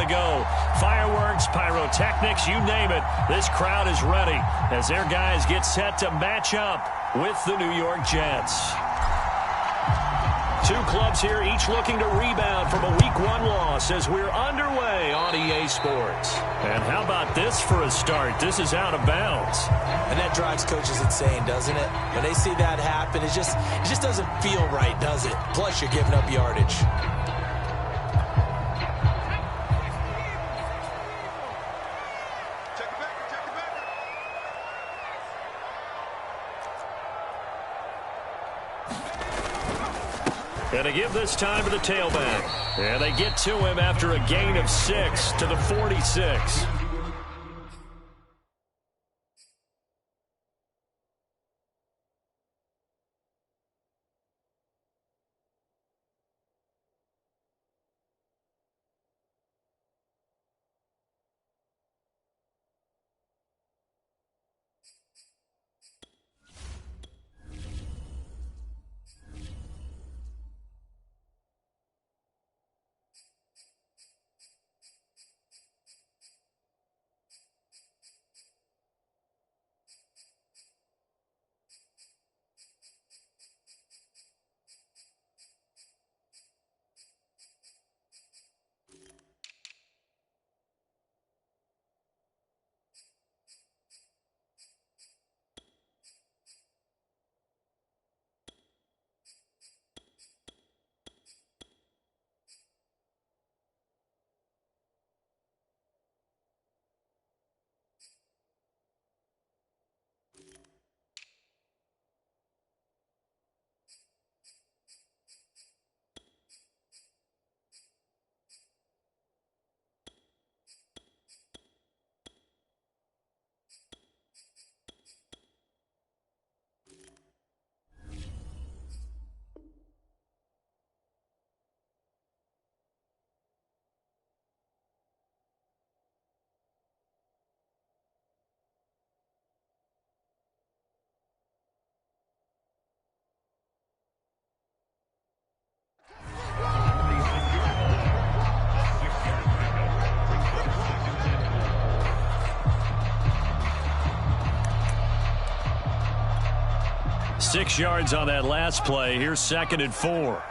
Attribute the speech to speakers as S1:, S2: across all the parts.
S1: to go. Fireworks, pyrotechnics, you name it. This crowd is ready as their guys get set to match up with the New York Jets. Two clubs here, each looking to rebound from a Week 1 loss as we're underway on EA Sports. And how about this for a start? This is out of bounds.
S2: And that drives coaches insane, doesn't it? When they see that happen, it just doesn't feel right, does it? Plus, you're giving up yardage.
S1: And to give this time to the tailback. And they get to him after a gain of 6 to the 46. Six yards on that last play. Here's 2nd and 4.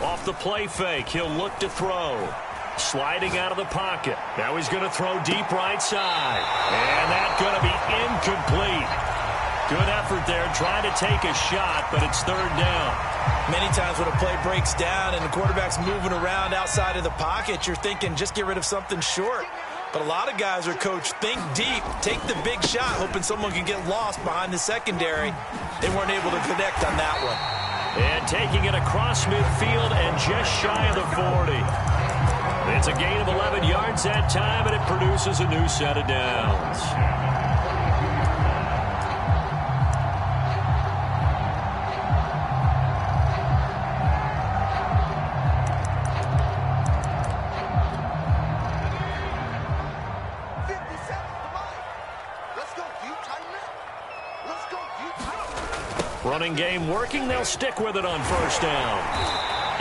S1: Off the play fake, he'll look to throw. Sliding out of the pocket. Now he's going to throw deep right side. And that's going to be incomplete. Good effort there, trying to take a shot, but it's 3rd down.
S2: Many times when a play breaks down and the quarterback's moving around outside of the pocket, you're thinking just get rid of something short. But a lot of guys are coached, think deep, take the big shot, hoping someone can get lost behind the secondary. They weren't able to connect on that one.
S1: And taking it across midfield and just shy of the 40. It's a gain of 11 yards that time, and it produces a new set of downs. Running game working. They'll stick with it on 1st down.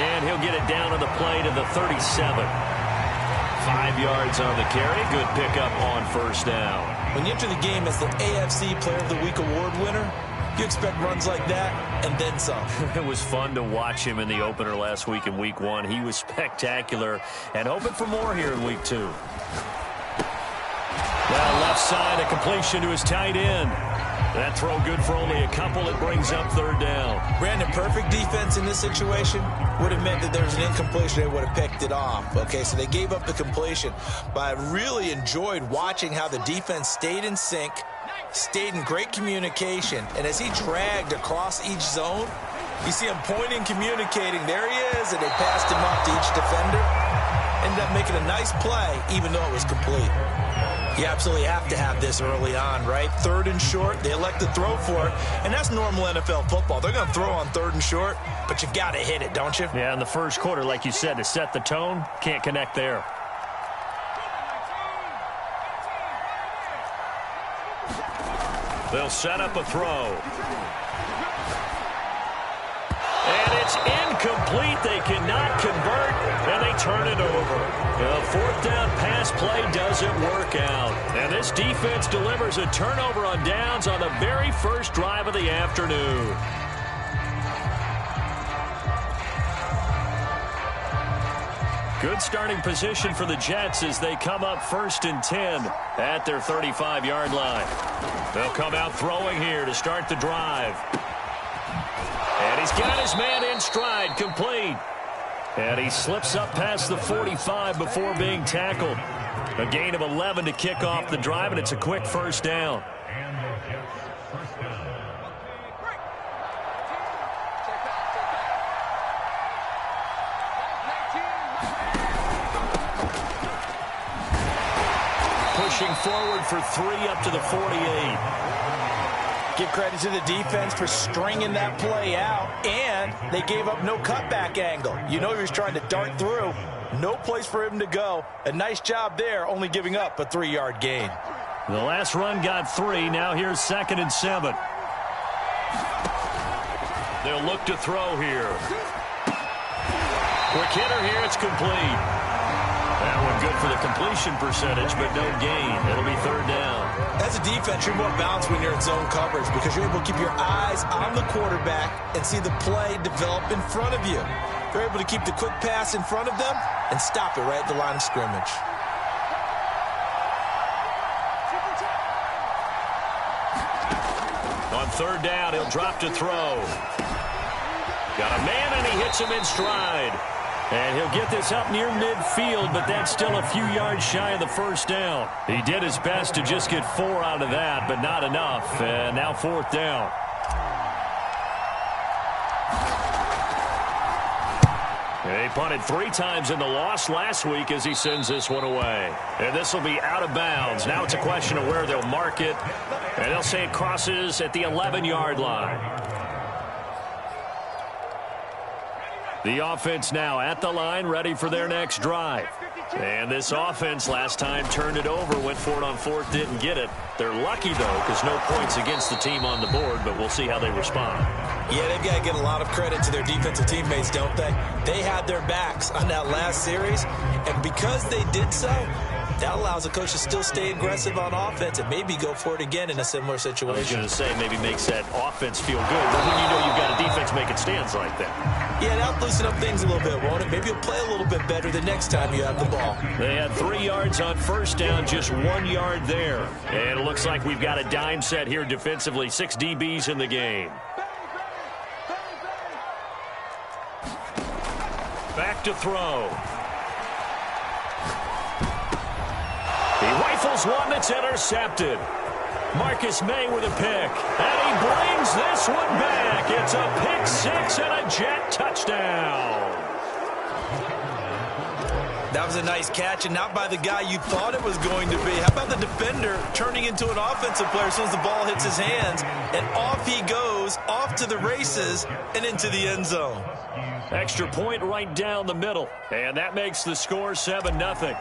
S1: And he'll get it down on the play to the 37. 5 yards on the carry. Good pickup on 1st down.
S2: When you enter the game as the AFC Player of the Week award winner, you expect runs like that and then some.
S1: It was fun to watch him in the opener last week in Week 1. He was spectacular and hoping for more here in Week 2. Well, left side, a completion to his tight end. That throw good for only a couple. It brings up 3rd down.
S2: Brandon, perfect defense in this situation would have meant that there was an incompletion. They would have picked it off. Okay, so they gave up the completion. But I really enjoyed watching how the defense stayed in sync, stayed in great communication. And as he dragged across each zone, you see him pointing, communicating. There he is, and they passed him off to each defender. Ended up making a nice play, even though it was complete. You absolutely have to have this early on, right? 3rd and short, they elect to throw for it, and that's normal NFL football. They're going to throw on 3rd and short, but you got to hit it, don't you?
S1: Yeah, in the first quarter, like you said, to set the tone, can't connect there. They'll set up a throw. but they cannot convert, and they turn it over. The fourth down pass play doesn't work out. And this defense delivers a turnover on downs on the very first drive of the afternoon. Good starting position for the Jets as they come up 1st and 10 at their 35-yard line. They'll come out throwing here to start the drive. And he's got his man in stride, complete. And he slips up past the 45 before being tackled. A gain of 11 to kick off the drive, and it's a quick first down. Pushing forward for 3 up to the 48.
S2: Give credit to the defense for stringing that play out, and they gave up no cutback angle. You know he was trying to dart through. No place for him to go. A nice job there, only giving up a 3-yard gain.
S1: The last run got 3. Now here's 2nd and 7. They'll look to throw here. Quick hitter here. It's complete. That one good for the completion percentage, but no gain. It'll be 3rd down.
S2: As a defense, you're more balanced when you're in zone coverage because you're able to keep your eyes on the quarterback and see the play develop in front of you. You're able to keep the quick pass in front of them and stop it right at the line of scrimmage.
S1: On 3rd down, he'll drop to throw. Got a man, and he hits him in stride. And he'll get this up near midfield, but that's still a few yards shy of the 1st down. He did his best to just get 4 out of that, but not enough. And now 4th down. He punted 3 times in the loss last week as he sends this one away. And this will be out of bounds. Now it's a question of where they'll mark it. And they'll say it crosses at the 11-yard line. The offense now at the line, ready for their next drive. And this offense last time turned it over, went for it on 4th, didn't get it. They're lucky, though, because no points against the team on the board, but we'll see how they respond.
S2: Yeah, they've got to get a lot of credit to their defensive teammates, don't they? They had their backs on that last series, and because they did so, that allows the coach to still stay aggressive on offense and maybe go for it again in a similar situation.
S1: I was going to say maybe makes that offense feel good, but when you know you've got a defense making stands like that.
S2: Yeah, that'll loosen up things a little bit, won't it? Maybe you'll play a little bit better the next time you have the ball.
S1: They had 3 yards on 1st down, just 1 yard there. And it looks like we've got a dime set here defensively. 6 DBs in the game. Back to throw. He rifles one that's intercepted. Marcus May with a pick. And he brings this one back. It's a pick 6 and a Jet touchdown.
S2: That was a nice catch, and not by the guy you thought it was going to be. How about the defender turning into an offensive player as soon as the ball hits his hands, and off he goes, off to the races, and into the end zone.
S1: Extra point right down the middle, and that makes the score 7-0.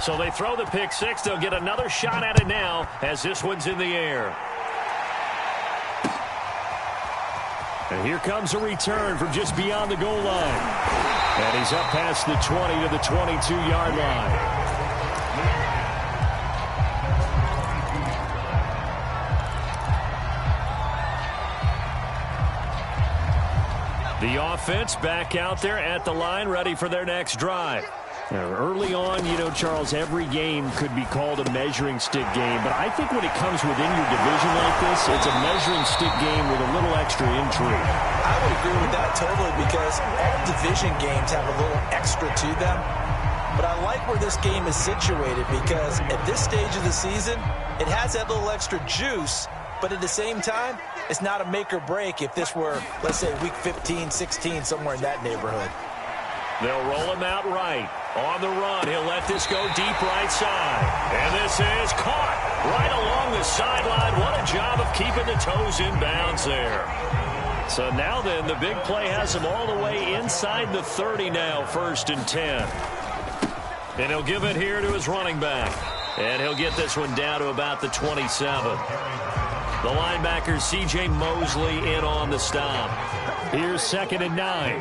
S1: So they throw the pick 6. They'll get another shot at it now as this one's in the air. And here comes a return from just beyond the goal line. And he's up past the 20 to the 22-yard line. The offense back out there at the line, ready for their next drive. Early on, you know, Charles, every game could be called a measuring stick game. But I think when it comes within your division like this, it's a measuring stick game with a little extra intrigue.
S2: I would agree with that totally because all division games have a little extra to them. But I like where this game is situated because at this stage of the season, it has that little extra juice. But at the same time, it's not a make or break if this were, let's say, week 15, 16, somewhere in that neighborhood.
S1: They'll roll him out right. On the run, he'll let this go deep right side. And this is caught right along the sideline. What a job of keeping the toes in bounds there. So now then, the big play has him all the way inside the 30 now, 1st and 10. And he'll give it here to his running back. And he'll get this one down to about the 27. The linebacker C.J. Mosley in on the stop. Here's 2nd and 9.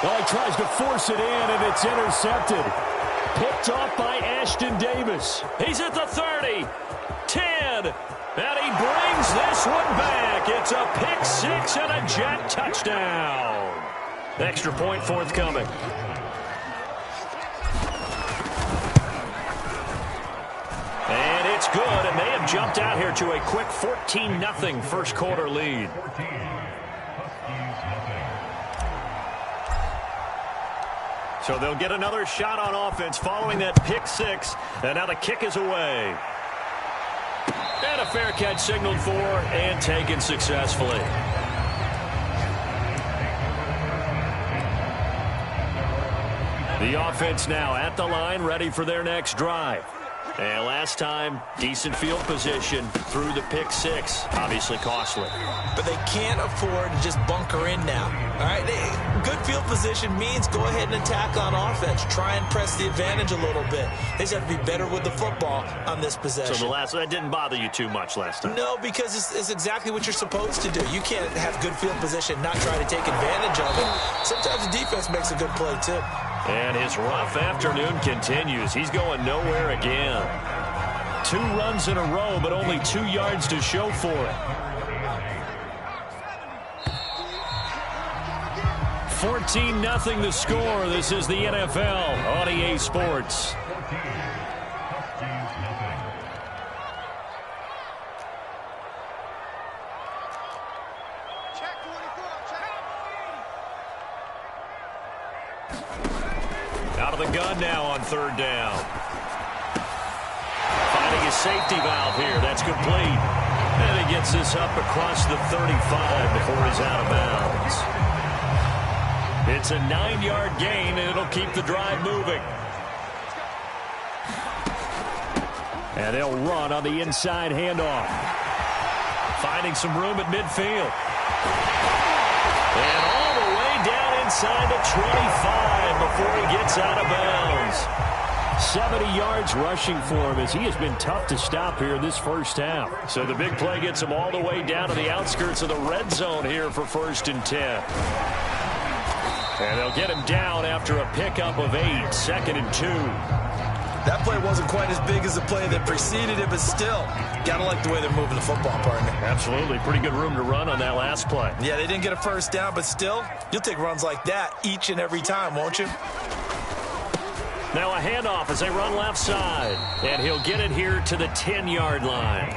S1: Well, he tries to force it in, and it's intercepted. Picked off by Ashton Davis. He's at the 30, 10, and he brings this one back. It's a pick six and a Jet touchdown. Extra point forthcoming. And it's good, and they have jumped out here to a quick 14-0 first quarter lead. So they'll get another shot on offense following that pick six. And now the kick is away. And a fair catch signaled for and taken successfully. The offense now at the line, ready for their next drive. And last time, decent field position through the pick six. Obviously costly.
S2: But they can't afford to just bunker in now. All right, good field position means go ahead and attack on offense. Try and press the advantage a little bit. They just have to be better with the football on this possession.
S1: So that didn't bother you too much last time?
S2: No, because it's exactly what you're supposed to do. You can't have good field position, not try to take advantage of it. Sometimes the defense makes a good play, too.
S1: And his rough afternoon continues. He's going nowhere again. 2 runs in a row, but only 2 yards to show for it. 14-0 the score. This is the NFL on EA Sports. Out of the gun now on 3rd down. Finding his safety valve here. That's complete. And he gets this up across the 35 before he's out of bounds. It's a 9-yard gain, and it'll keep the drive moving. And they'll run on the inside handoff. Finding some room at midfield. And all the way down inside the 25 before he gets out of bounds. 70 yards rushing for him as he has been tough to stop here in this first half. So the big play gets him all the way down to the outskirts of the red zone here for 1st and 10. And they'll get him down after a pickup of 8, 2nd and 2.
S2: That play wasn't quite as big as the play that preceded it, but still, gotta like the way they're moving the football, partner.
S1: Absolutely. Pretty good room to run on that last play.
S2: Yeah, they didn't get a first down, but still, you'll take runs like that each and every time, won't you?
S1: Now a handoff as they run left side. And he'll get it here to the 10-yard line.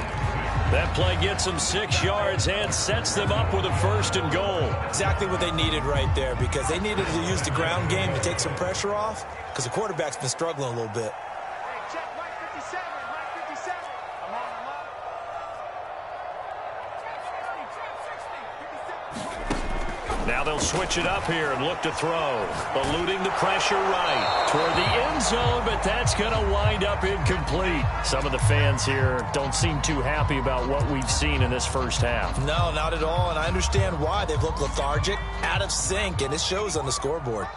S1: That play gets them 6 yards and sets them up with a 1st and goal.
S2: Exactly what they needed right there, because they needed to use the ground game to take some pressure off, because the quarterback's been struggling a little bit.
S1: Now they'll switch it up here and look to throw. Eluding the pressure right toward the end zone, but that's going to wind up incomplete. Some of the fans here don't seem too happy about what we've seen in this first half.
S2: No, not at all, and I understand why. They've looked lethargic, out of sync, and it shows on the scoreboard.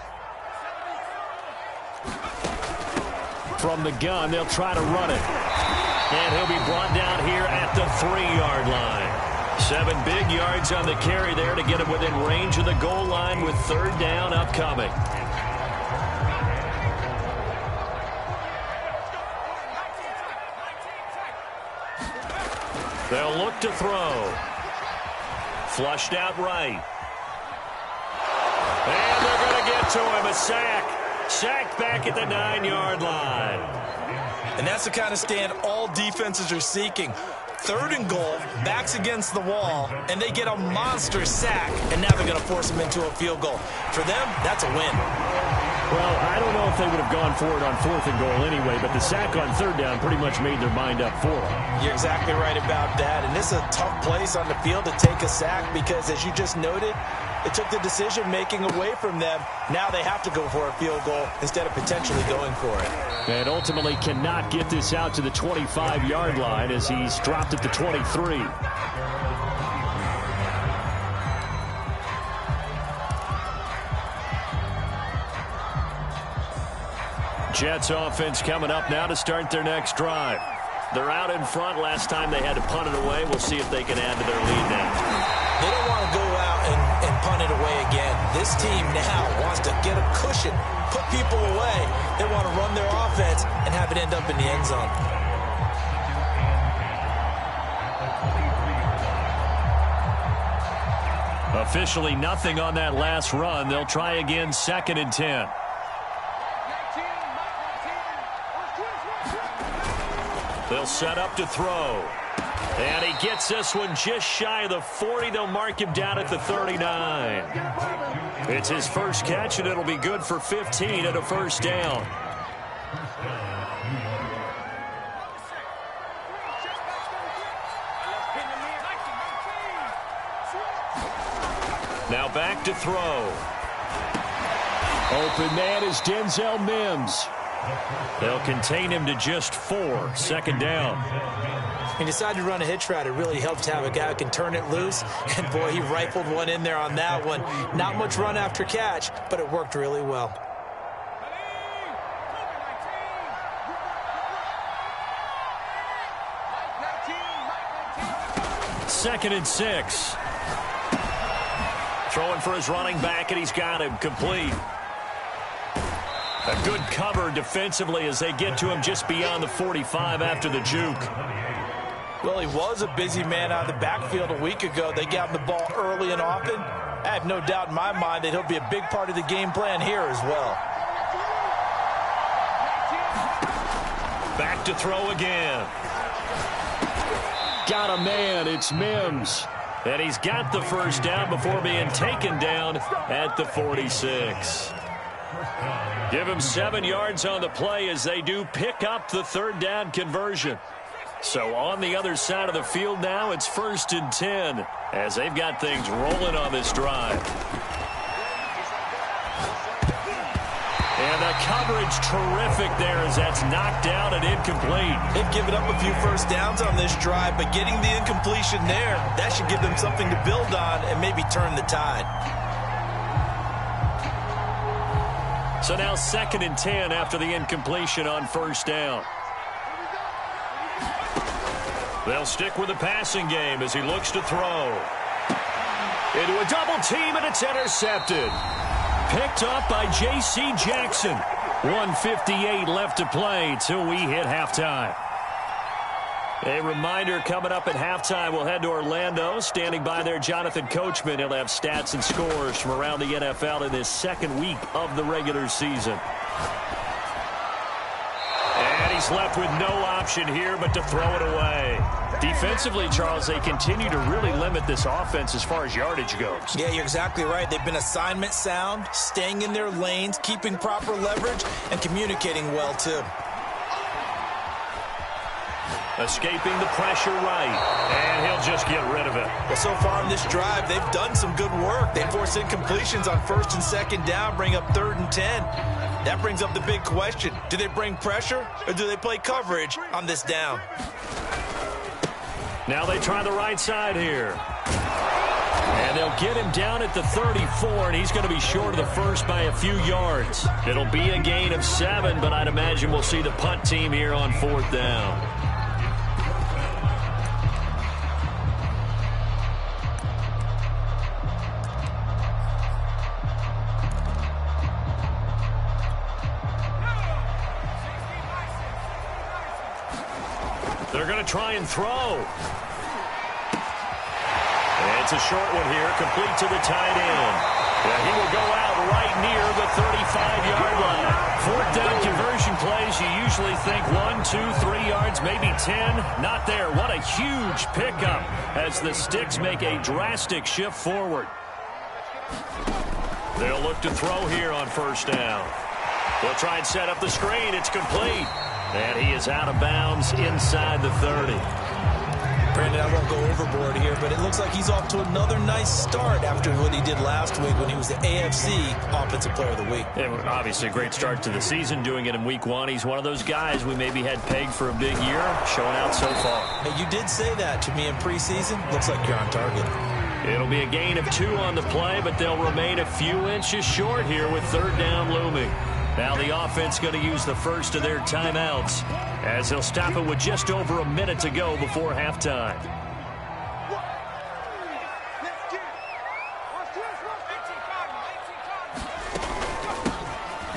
S1: From the gun, they'll try to run it. And he'll be brought down here at the 3-yard line. 7 big yards on the carry there to get him within range of the goal line with 3rd down upcoming. They'll look to throw. Flushed out right. And they're going to get to him. A sack. Sacked back at the 9-yard line.
S2: And that's the kind of stand all defenses are seeking. 3rd and goal, backs against the wall, and they get a monster sack, and now they're going to force them into a field goal. For them, that's a win.
S1: Well, I don't know if they would have gone for it on 4th and goal anyway, but the sack on 3rd down pretty much made their mind up for it.
S2: You're exactly right about that, and this is a tough place on the field to take a sack because, as you just noted, it took the decision-making away from them. Now they have to go for a field goal instead of potentially going for it.
S1: And ultimately cannot get this out to the 25-yard line as he's dropped at the 23. Jets offense coming up now to start their next drive. They're out in front. Last time they had to punt it away. We'll see if they can add to their lead now.
S2: They don't want to go out and punt it away again. This team now wants to get a cushion, put people away. They want to run their offense and have it end up in the end zone.
S1: Officially nothing on that last run. They'll try again, 2nd and 10. They'll set up to throw. And he gets this one just shy of the 40. They'll mark him down at the 39. It's his first catch, and it'll be good for 15 and a first down. Now back to throw. Open man is Denzel Mims. They'll contain him to just 4. 2nd down.
S2: He decided to run a hitch route. It really helped to have a guy who can turn it loose. And, boy, he rifled one in there on that one. Not much run after catch, but it worked really well.
S1: Second and 6. Throwing for his running back, and he's got him complete. A good cover defensively as they get to him just beyond the 45 after the juke.
S2: Well, he was a busy man out of the backfield a week ago. They got him the ball early and often. I have no doubt in my mind that he'll be a big part of the game plan here as well.
S1: Back to throw again. Got a man. It's Mims. And he's got the first down before being taken down at the 46. Give him 7 yards on the play as they do pick up the 3rd down conversion. So on the other side of the field now, it's 1st and 10 as they've got things rolling on this drive. And the coverage terrific there as that's knocked down and incomplete.
S2: They've given up a few first downs on this drive, but getting the incompletion there, that should give them something to build on and maybe turn the tide.
S1: So now 2nd and 10 after the incompletion on 1st down. They'll stick with the passing game as he looks to throw. Into a double team, and it's intercepted. Picked up by J.C. Jackson. 1:58 left to play till we hit halftime. A reminder coming up at halftime, we'll head to Orlando. Standing by there, Jonathan Coachman. He'll have stats and scores from around the NFL in this 2nd week of the regular season. And he's left with no option here but to throw it away. Defensively, Charles, they continue to really limit this offense as far as yardage goes.
S2: Yeah, you're exactly right. They've been assignment sound, staying in their lanes, keeping proper leverage, and communicating well, too.
S1: Escaping the pressure right, and he'll just get rid of it.
S2: Well, so far in this drive, they've done some good work. They force incompletions on 1st and 2nd down, bring up 3rd and 10. That brings up the big question. Do they bring pressure, or do they play coverage on this down?
S1: Now they try the right side here. And they'll get him down at the 34, and he's going to be short of the first by a few yards. It'll be a gain of 7, but I'd imagine we'll see the punt team here on 4th down. They're going to try and throw. And it's a short one here, complete to the tight end. Yeah, he will go out right near the 35-yard line. 4th down conversion plays, you usually think 1, 2, 3 yards, maybe 10. Not there. What a huge pickup as the Sticks make a drastic shift forward. They'll look to throw here on 1st down. They'll try and set up the screen. It's complete. And he is out of bounds inside the 30.
S2: Brandon, I won't go overboard here, but it looks like he's off to another nice start after what he did last week when he was the AFC Offensive Player of the Week.
S1: Yeah, obviously a great start to the season, doing it in week 1. He's one of those guys we maybe had pegged for a big year, showing out so far.
S2: Hey, you did say that to me in preseason. Looks like you're on target.
S1: It'll be a gain of 2 on the play, but they'll remain a few inches short here with 3rd down looming. Now the offense going to use the first of their timeouts as they'll stop it with just over a minute to go before halftime.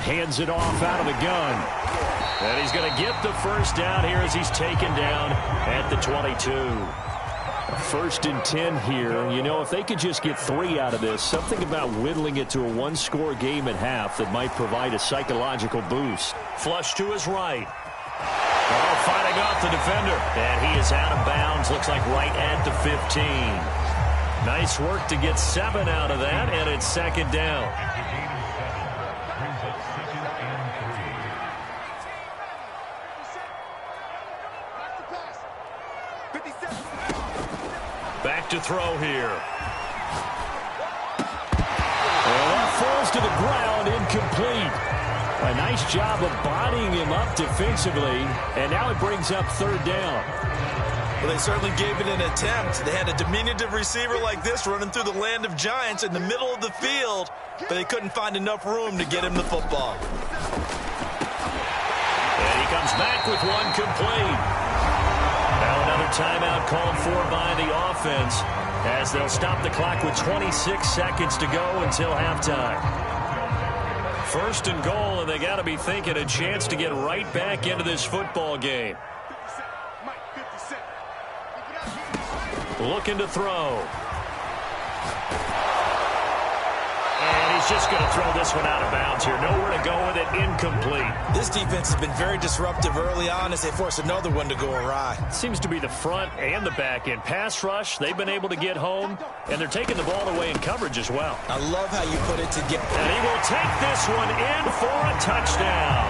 S1: Hands it off out of the gun. And he's going to get the first down here as he's taken down at the 22. 1st and 10 here. You know, if they could just get 3 out of this, something about whittling it to a one-score game at half that might provide a psychological boost. Flush to his right. Oh, fighting off the defender. And he is out of bounds. Looks like right at the 15. Nice work to get 7 out of that, and it's 2nd down. Back to throw here. And that falls to the ground, incomplete. A nice job of bodying him up defensively, and now it brings up 3rd down.
S2: Well, they certainly gave it an attempt. They had a diminutive receiver like this running through the land of giants in the middle of the field, but they couldn't find enough room to get him the football.
S1: And he comes back with one complete. Now another timeout called for by the offense as they'll stop the clock with 26 seconds to go until halftime. 1st and goal, and they got to be thinking a chance to get right back into this football game. Looking to throw. And he's just going to throw this one out of bounds here. Nowhere to go with it. Incomplete.
S2: This defense has been very disruptive early on as they force another one to go awry.
S1: Seems to be the front and the back end. Pass rush, they've been able to get home, and they're taking the ball away in coverage as well.
S2: I love how you put it together.
S1: And he will take this one in for a touchdown.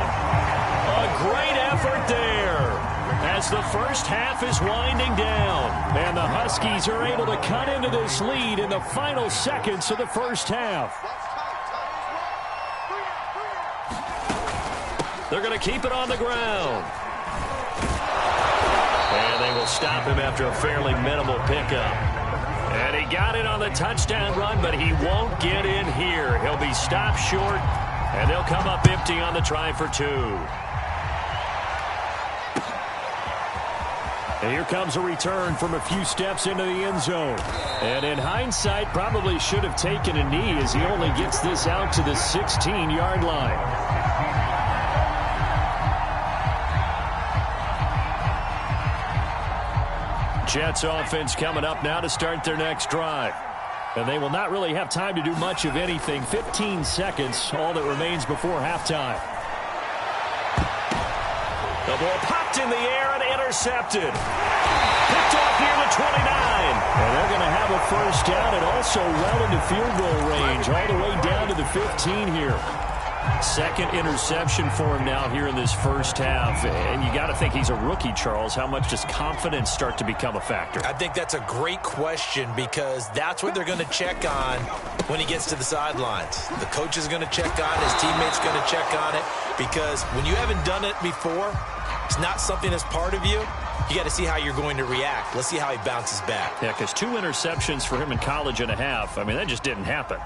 S1: A great effort there as the first half is winding down. And the Huskies are able to cut into this lead in the final seconds of the first half. They're going to keep it on the ground. And they will stop him after a fairly minimal pickup. And he got it on the touchdown run, but he won't get in here. He'll be stopped short, and they'll come up empty on the try for 2. And here comes a return from a few steps into the end zone. And in hindsight, probably should have taken a knee as he only gets this out to the 16-yard line. Jets offense coming up now to start their next drive. And they will not really have time to do much of anything. 15 seconds, all that remains before halftime. The ball popped in the air and intercepted. Picked off near the 29. And they're going to have a first down and also well into field goal range, all the way down to the 15 here. 2nd interception for him now here in this first half. And you got to think he's a rookie, Charles. How much does confidence start to become a factor?
S2: I think that's a great question because that's what they're going to check on when he gets to the sidelines. The coach is going to check on it. His teammates going to check on it because when you haven't done it before, it's not something that's part of you. You got to see how you're going to react. Let's see how he bounces back.
S1: Yeah, because 2 interceptions for him in college and a half. I mean, that just didn't happen.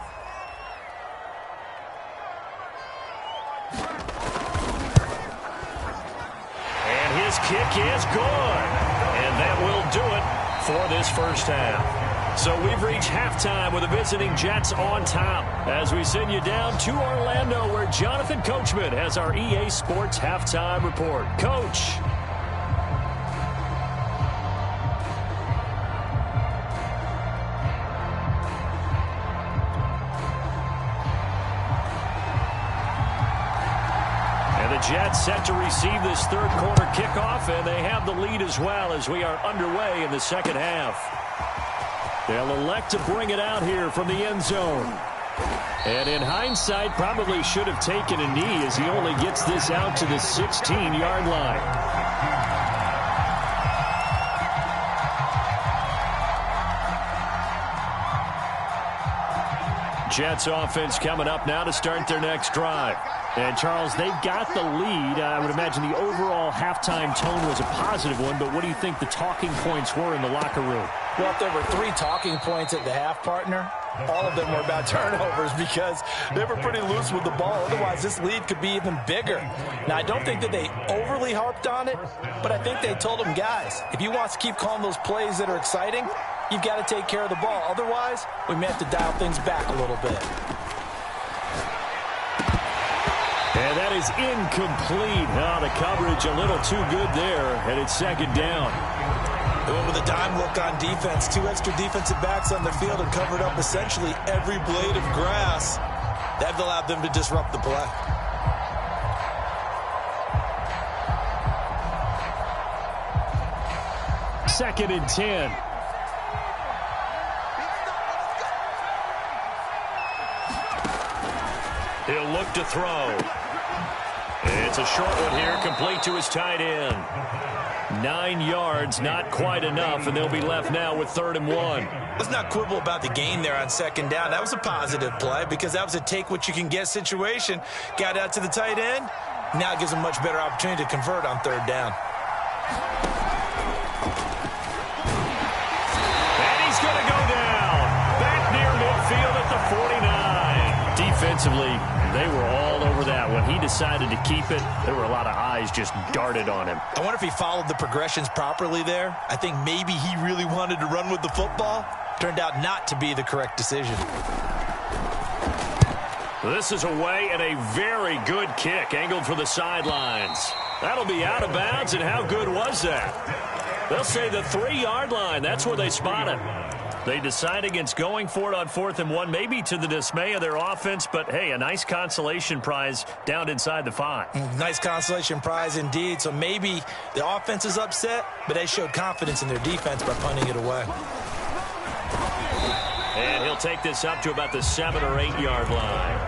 S1: Kick is good, and that will do it for this first half. So we've reached halftime with the visiting Jets on top as we send you down to Orlando where Jonathan Coachman has our EA Sports halftime report. Coach. Jets set to receive this third quarter kickoff, and they have the lead as well as we are underway in the second half. They'll elect to bring it out here from the end zone. And in hindsight, probably should have taken a knee as he only gets this out to the 16-yard line. Jets offense coming up now to start their next drive. And, Charles, they've got the lead. I would imagine the overall halftime tone was a positive one, but what do you think the talking points were in the locker room?
S2: Well, if there were 3 talking points at the half, partner, all of them were about turnovers because they were pretty loose with the ball. Otherwise, this lead could be even bigger. Now, I don't think that they overly harped on it, but I think they told them, guys, if you want to keep calling those plays that are exciting, you've got to take care of the ball. Otherwise, we may have to dial things back a little bit.
S1: And that is incomplete. Oh, the coverage a little too good there, and it's second down.
S2: They went with a dime look on defense. 2 extra defensive backs on the field and covered up essentially every blade of grass. That allowed them to disrupt the play.
S1: Second and 10. He'll look to throw. It's a short one here, complete to his tight end. 9 yards, not quite enough, and they'll be left now with 3rd and 1.
S2: Let's not quibble about the gain there on second down. That was a positive play because that was a take-what-you-can-get situation. Got out to the tight end. Now it gives him a much better opportunity to convert on 3rd down.
S1: And he's going to go down. Back near midfield at the 49. Defensively, they were all over that. When he decided to keep it, there were a lot of eyes just darted on him.
S2: I wonder if he followed the progressions properly there. I think maybe he really wanted to run with the football. Turned out not to be the correct decision.
S1: This is away and a very good kick angled for the sidelines. That'll be out of bounds, and how good was that? They'll say the 3-yard line. That's where they spot it. They decide against going for it on 4th and 1, maybe to the dismay of their offense, but, hey, a nice consolation prize down inside the 5.
S2: Nice consolation prize indeed. So maybe the offense is upset, but they showed confidence in their defense by punting it away.
S1: And he'll take this up to about the 7 or 8-yard line.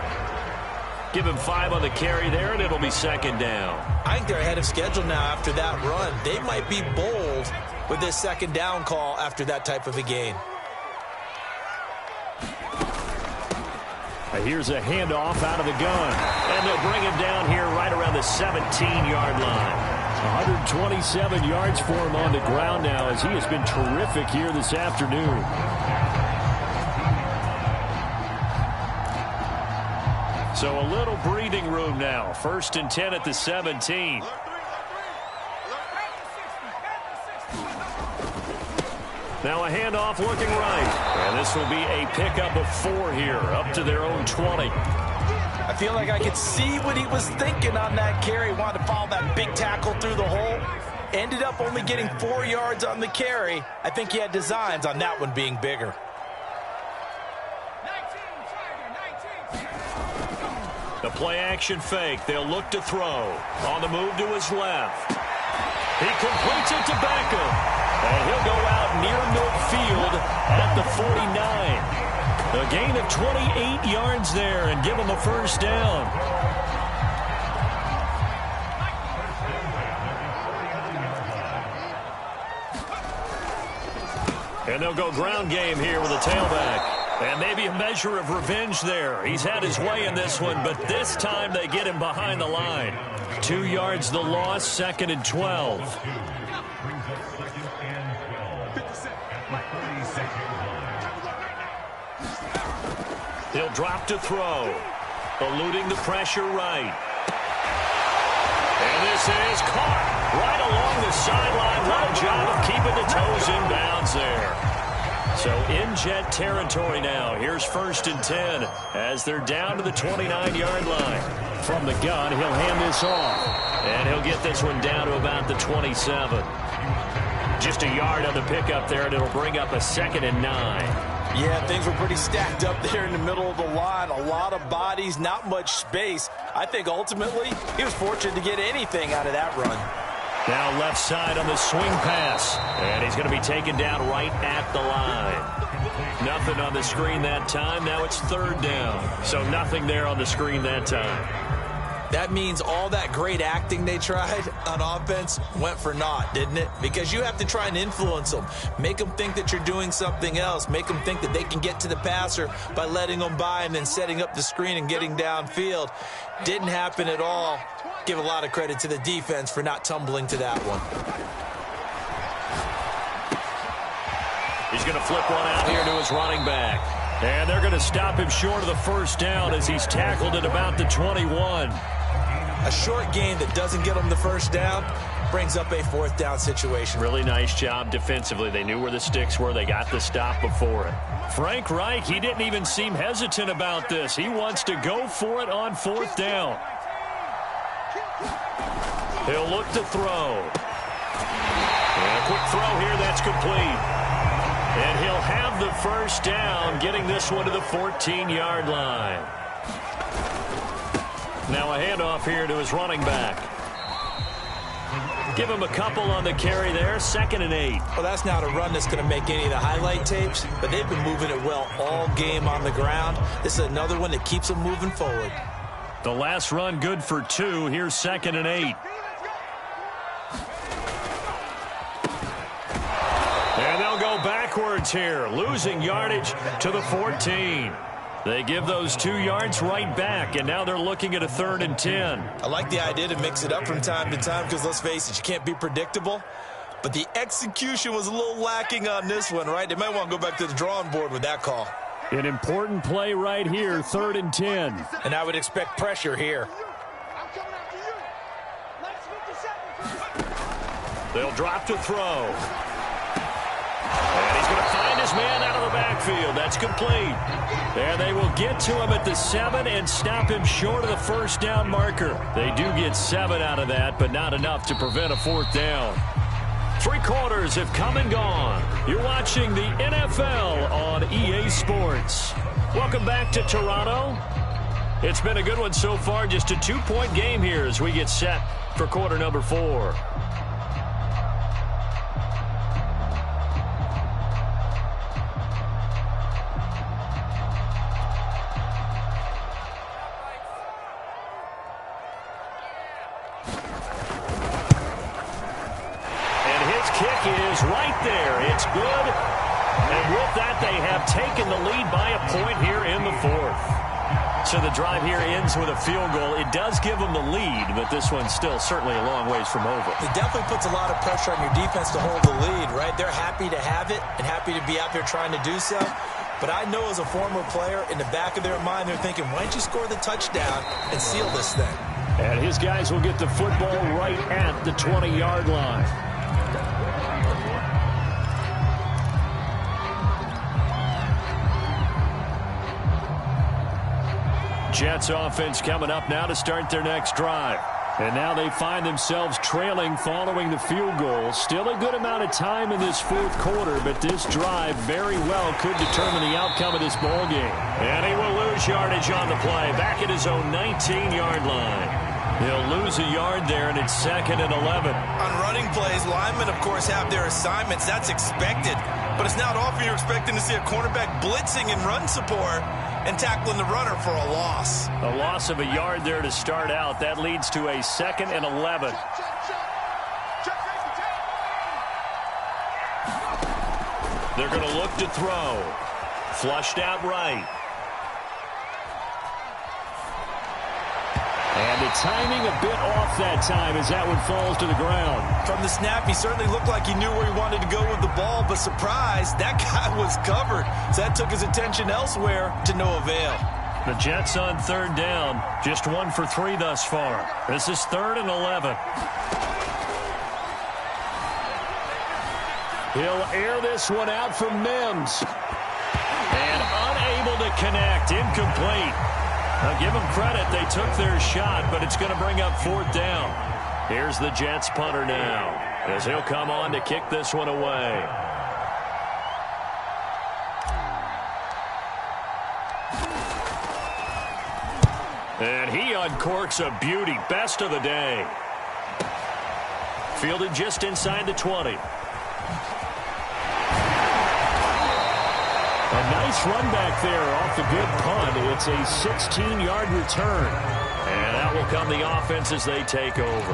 S1: Give him 5 on the carry there, and it'll be second down.
S2: I think they're ahead of schedule now after that run. They might be bold with this second down call after that type of a gain.
S1: Here's a handoff out of the gun. And they'll bring him down here right around the 17-yard line. 127 yards for him on the ground now as he has been terrific here this afternoon. So a little breathing room now. 1st and 10 at the 17. Now a handoff looking right. And this will be a pickup of 4 here, up to their own 20.
S2: I feel like I could see what he was thinking on that carry. Wanted to follow that big tackle through the hole. Ended up only getting 4 yards on the carry. I think he had designs on that one being bigger.
S1: The play action fake. They'll look to throw. On the move to his left. He completes it to Beckham. And he'll go out near midfield at the 49. A gain of 28 yards there and give him a first down. And they'll go ground game here with a tailback. And maybe a measure of revenge there. He's had his way in this one, but this time they get him behind the line. 2 yards the loss, 2nd and 12. He'll drop to throw. Eluding the pressure right. And this is caught right along the sideline. What a job of keeping the toes in bounds there. So in jet territory now. Here's 1st and 10 as they're down to the 29-yard line. From the gun, he'll hand this off. And he'll get this one down to about the 27. Just a yard on the pickup there, and it'll bring up a 2nd and 9.
S2: Yeah, things were pretty stacked up there in the middle of the line. A lot of bodies, not much space. I think ultimately he was fortunate to get anything out of that run.
S1: Now left side on the swing pass. And he's going to be taken down right at the line. Nothing on the screen that time. Now it's 3rd down. So nothing there on the screen that time.
S2: That means all that great acting they tried on offense went for naught, didn't it? Because you have to try and influence them. Make them think that you're doing something else. Make them think that they can get to the passer by letting them by and then setting up the screen and getting downfield. Didn't happen at all. Give a lot of credit to the defense for not tumbling to that one.
S1: He's going to flip one out here to his running back. And they're going to stop him short of the first down as he's tackled at about the 21.
S2: A short gain that doesn't get him the first down brings up a fourth down situation.
S1: Really nice job defensively. They knew where the sticks were. They got the stop before it. Frank Reich, he didn't even seem hesitant about this. He wants to go for it on fourth down. He'll look to throw. And a quick throw here, that's complete. And he'll have the first down, getting this one to the 14-yard line. Now a handoff here to his running back. Give him a couple on the carry there, 2nd and 8.
S2: Well, that's not a run that's going to make any of the highlight tapes, but they've been moving it well all game on the ground. This is another one that keeps them moving forward.
S1: The last run good for 2. Here's 2nd and 8. And they'll go backwards here, losing yardage to the 14. They give those 2 yards right back, and now they're looking at a 3rd and 10.
S2: I like the idea to mix it up from time to time because, let's face it, you can't be predictable. But the execution was a little lacking on this one, right? They might want to go back to the drawing board with that call.
S1: An important play right here, 3rd and 10.
S2: And I would expect pressure here.
S1: They'll drop to throw. And he's going to find his man out of the backfield. That's complete. And they will get to him at the 7 and stop him short of the first down marker. They do get 7 out of that, but not enough to prevent a 4th down. 3 quarters have come and gone. You're watching the NFL on EA Sports. Welcome back to Toronto. It's been a good one so far. Just a 2-point game here as we get set for quarter number 4. Is right there. It's good. And with that, they have taken the lead by a point here in the 4th. So the drive here ends with a field goal. It does give them the lead, but this one's still certainly a long ways from over.
S2: It definitely puts a lot of pressure on your defense to hold the lead, right? They're happy to have it and happy to be out there trying to do so. But I know as a former player, in the back of their mind, they're thinking, why don't you score the touchdown and seal this thing?
S1: And his guys will get the football right at the 20-yard line. Jets offense coming up now to start their next drive. And now they find themselves trailing following the field goal. Still a good amount of time in this 4th quarter, but this drive very well could determine the outcome of this ball game. And he will lose yardage on the play, back at his own 19-yard line. He'll lose a yard there, and it's 2nd and 11.
S2: On running plays, linemen, of course, have their assignments. That's expected. But it's not often you're expecting to see a cornerback blitzing in run support and tackling the runner for a loss.
S1: A loss of a yard there to start out. That leads to a 2nd and 11. They're going to look to throw. Flushed out right. And the timing a bit off that time as that one falls to the ground.
S2: From the snap, he certainly looked like he knew where he wanted to go with the ball, but surprise, that guy was covered. So that took his attention elsewhere to no avail.
S1: The Jets on 3rd down, just 1 for 3 thus far. This is 3rd and 11. He'll air this one out from Mims. And unable to connect, incomplete. Now give them credit, they took their shot, but it's going to bring up 4th down. Here's the Jets punter now, as he'll come on to kick this one away. And he uncorks a beauty, best of the day. Fielded just inside the 20. A nice run back there off the good punt. It's a 16-yard return. And that will come the offense as they take over.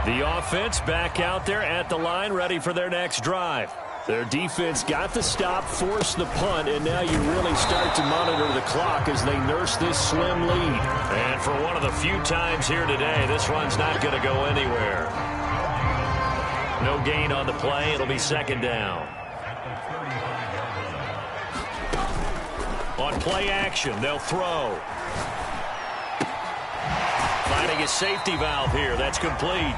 S1: The offense back out there at the line, ready for their next drive. Their defense got the stop, forced the punt, and now you really start to monitor the clock as they nurse this slim lead. And for one of the few times here today, this run's not going to go anywhere. No gain on the play. It'll be second down. On play action, they'll throw. Finding a safety valve here. That's complete.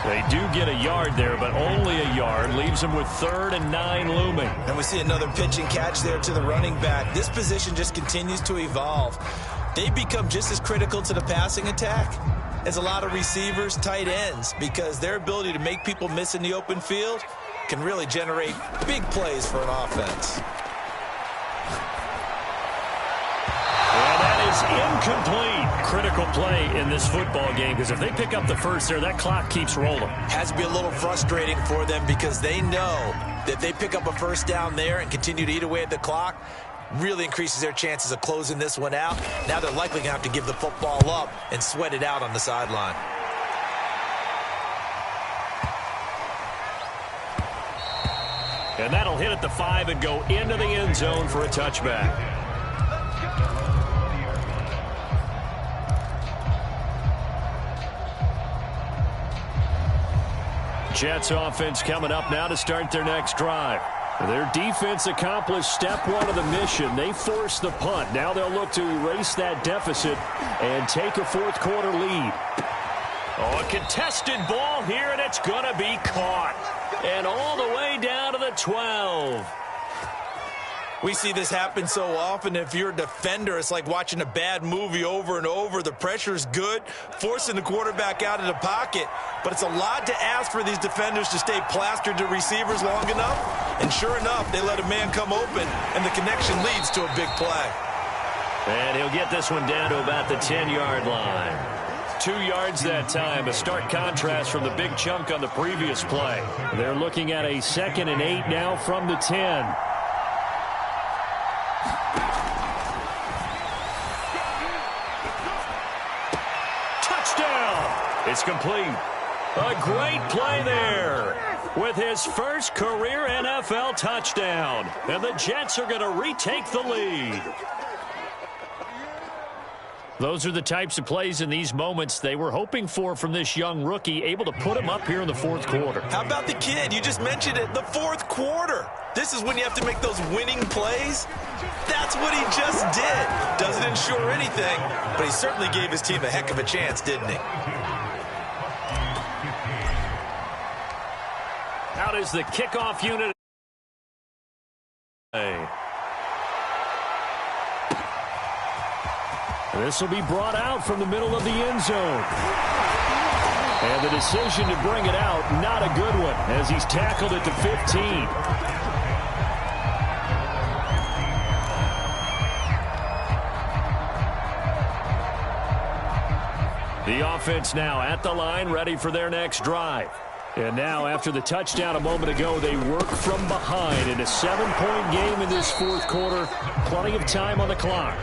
S1: They do get a yard there, but only a yard. Leaves them with 3rd and 9 looming.
S2: And we see another pitch and catch there to the running back. This position just continues to evolve. They become just as critical to the passing attack as a lot of receivers, tight ends, because their ability to make people miss in the open field can really generate big plays for an offense.
S1: And that is incomplete. Critical play in this football game, because if they pick up the first there, that clock keeps rolling.
S2: Has to be a little frustrating for them because they know that they pick up a first down there and continue to eat away at the clock, really increases their chances of closing this one out. Now they're likely going to have to give the football up and sweat it out on the sideline.
S1: And that'll hit at the 5 and go into the end zone for a touchback. Jets offense coming up now to start their next drive. Their defense accomplished step 1 of the mission. They forced the punt. Now they'll look to erase that deficit and take a fourth quarter lead. Oh, a contested ball here, and it's going to be caught. And all the way down to the 12.
S2: We see this happen so often. If you're a defender, it's like watching a bad movie over and over. The pressure's good, forcing the quarterback out of the pocket. But it's a lot to ask for these defenders to stay plastered to receivers long enough. And sure enough, they let a man come open, and the connection leads to a big play.
S1: And he'll get this one down to about the 10-yard line. 2 yards that time, a stark contrast from the big chunk on the previous play. They're looking at a 2nd and 8 now from the 10. It's complete. A great play there with his first career NFL touchdown. And the Jets are going to retake the lead. Those are the types of plays in these moments they were hoping for from this young rookie, able to put him up here in the fourth quarter.
S2: How about the kid? You just mentioned it, the fourth quarter. This is when you have to make those winning plays. That's what he just did. Doesn't ensure anything, but he certainly gave his team a heck of a chance, didn't he?
S1: Out is the kickoff unit. This will be brought out from the middle of the end zone. And the decision to bring it out, not a good one, as he's tackled at the 15. The offense now at the line, ready for their next drive. And now, after the touchdown a moment ago, they work from behind in a 7-point game in this fourth quarter. Plenty of time on the clock.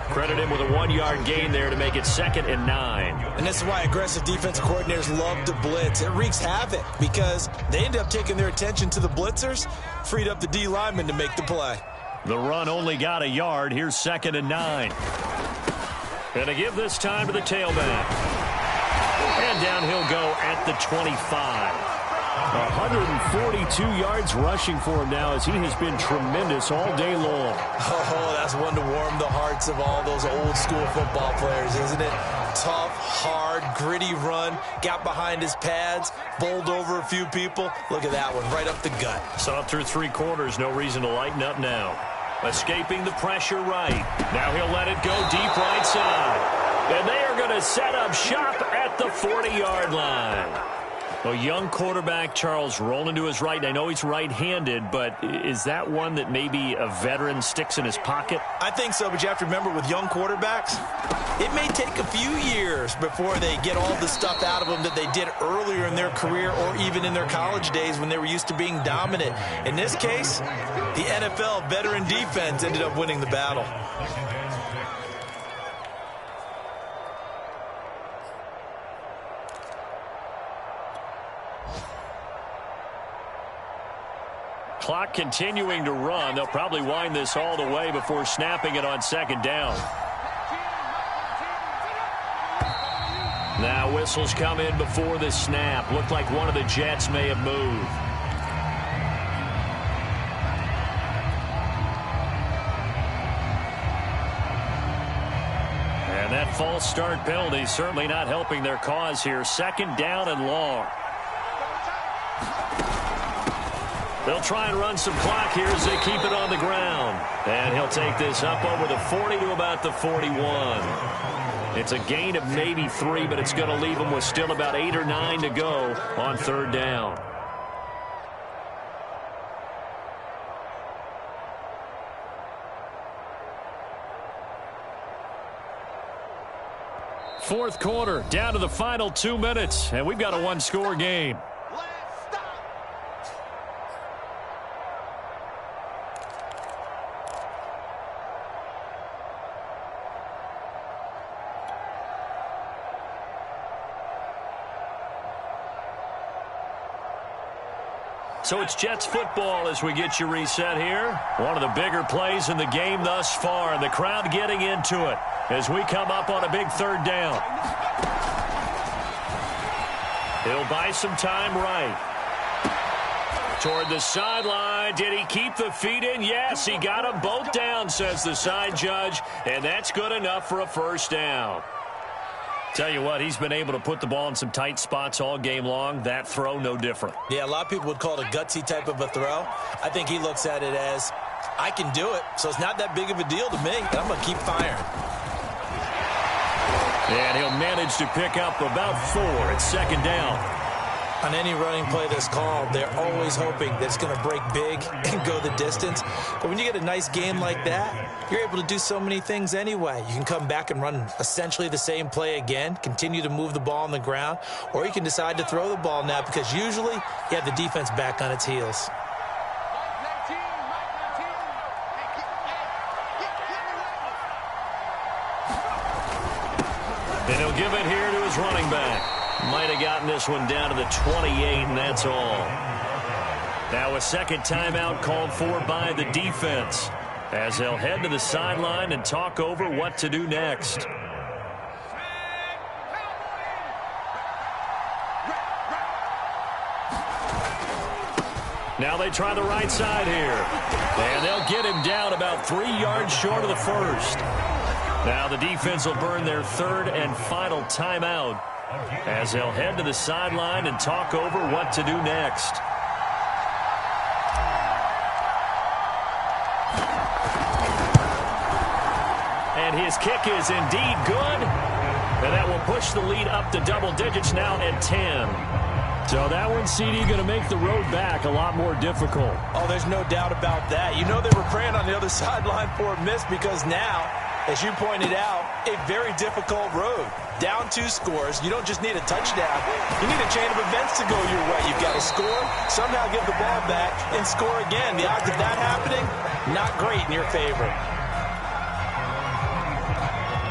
S1: Credit him with a 1-yard gain there to make it 2nd and 9.
S2: And this is why aggressive defensive coordinators love to blitz. It wreaks havoc because they end up taking their attention to the blitzers, freed up the D lineman to make the play.
S1: The run only got a yard. Here's 2nd and 9. And to give this time to the tailback. And down he'll go at the 25. 142 yards rushing for him now as he has been tremendous all day long.
S2: Oh, that's one to warm the hearts of all those old school football players, isn't it? Tough, hard, gritty run. Got behind his pads, bowled over a few people. Look at that one, right up the gut.
S1: Saw through 3 quarters, no reason to lighten up now. Escaping the pressure right. Now he'll let it go deep right side. And they are going to set up shop at the 40-yard line. A young quarterback, Charles, rolling to his right. And I know he's right-handed, but is that one that maybe a veteran sticks in his pocket?
S2: I think so, but you have to remember with young quarterbacks, it may take a few years before they get all the stuff out of them that they did earlier in their career or even in their college days when they were used to being dominant. In this case, the NFL veteran defense ended up winning the battle.
S1: Clock continuing to run. They'll probably wind this all the way before snapping it on 2nd down. Now whistles come in before the snap. Looked like one of the Jets may have moved. And that false start penalty certainly not helping their cause here. Second down and long. They'll try and run some clock here as they keep it on the ground. And he'll take this up over the 40 to about the 41. It's a gain of maybe 3, but it's going to leave them with still about 8 or 9 to go on third down. Fourth quarter, down to the final 2 minutes, and we've got a one-score game. So it's Jets football as we get you reset here. One of the bigger plays in the game thus far, and the crowd getting into it as we come up on a big third down. He'll buy some time right. Toward the sideline. Did he keep the feet in? Yes, he got them both down, says the side judge, and that's good enough for a first down. Tell you what, he's been able to put the ball in some tight spots all game long. That throw, no different.
S2: Yeah, a lot of people would call it a gutsy type of a throw. I think he looks at it as, I can do it, so it's not that big of a deal to me, and I'm going to keep firing.
S1: And he'll manage to pick up about 4 at second down.
S2: On any running play that's called, they're always hoping that it's going to break big and go the distance. But when you get a nice game like that, you're able to do so many things anyway. You can come back and run essentially the same play again, continue to move the ball on the ground, or you can decide to throw the ball now because usually you have the defense back on its heels.
S1: And he'll give it here to his running back. Might have gotten this one down to the 28, and that's all. Now a second timeout called for by the defense as they'll head to the sideline and talk over what to do next. Now they try the right side here. And they'll get him down about 3 yards short of the first. Now the defense will burn their third and final timeout as they'll head to the sideline and talk over what to do next. And his kick is indeed good. And that will push the lead up to double digits now at 10. So that one, CD, going to make the road back a lot more difficult.
S2: Oh, there's no doubt about that. You know they were praying on the other sideline for a miss because now, as you pointed out, a very difficult road. Down 2 scores. You don't just need a touchdown. You need a chain of events to go your way. You've got to score, somehow give the ball back, and score again. The odds of that happening, not great in your favor.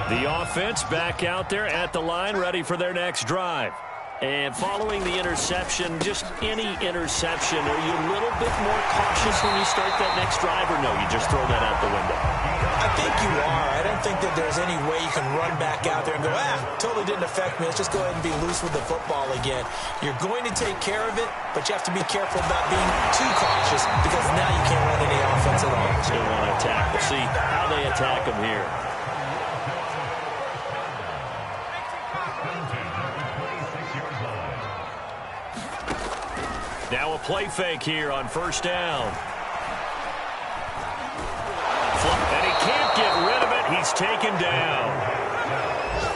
S1: The offense back out there at the line, ready for their next drive. And following the interception, just any interception, are you a little bit more cautious when you start that next drive, or no, you just throw that out the window?
S2: I think you are. I don't think that there's any way you can run back out there and go, totally didn't affect me. Let's just go ahead and be loose with the football again. You're going to take care of it, but you have to be careful about being too cautious because now you can't run any offense at all.
S1: Still want to attack. We'll see how they attack them here. Now a play fake here on first down. And he can't get rid of it. He's taken down.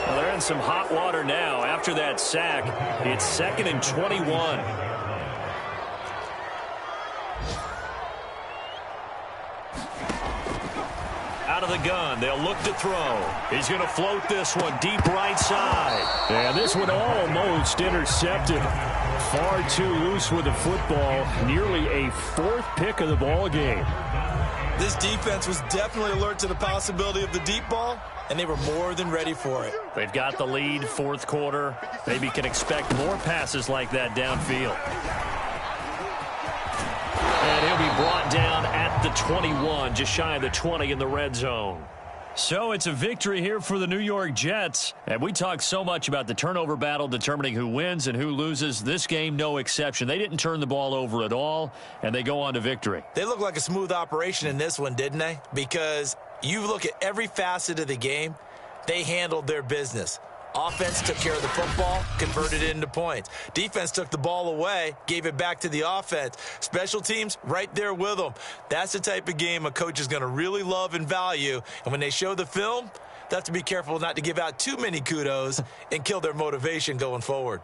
S1: Well, they're in some hot water now. After that sack, it's 2nd and 21. Out of the gun, they'll look to throw. He's going to float this one deep right side. And this one almost intercepted. Far too loose with the football. Nearly a 4th pick of the ball game.
S2: This defense was definitely alert to the possibility of the deep ball, and they were more than ready for it.
S1: They've got the lead, 4th quarter. Maybe can expect more passes like that downfield. And he'll be brought down at the 21, just shy of the 20 in the red zone. So it's a victory here for the New York Jets. And we talk so much about the turnover battle determining who wins and who loses. This game, no exception. They didn't turn the ball over at all, and they go on to victory.
S2: They look like a smooth operation in this one, didn't they? Because you look at every facet of the game, they handled their business. Offense took care of the football, converted it into points. Defense took the ball away, gave it back to the offense. Special teams, right there with them. That's the type of game a coach is going to really love and value. And when they show the film, they have to be careful not to give out too many kudos and kill their motivation going forward.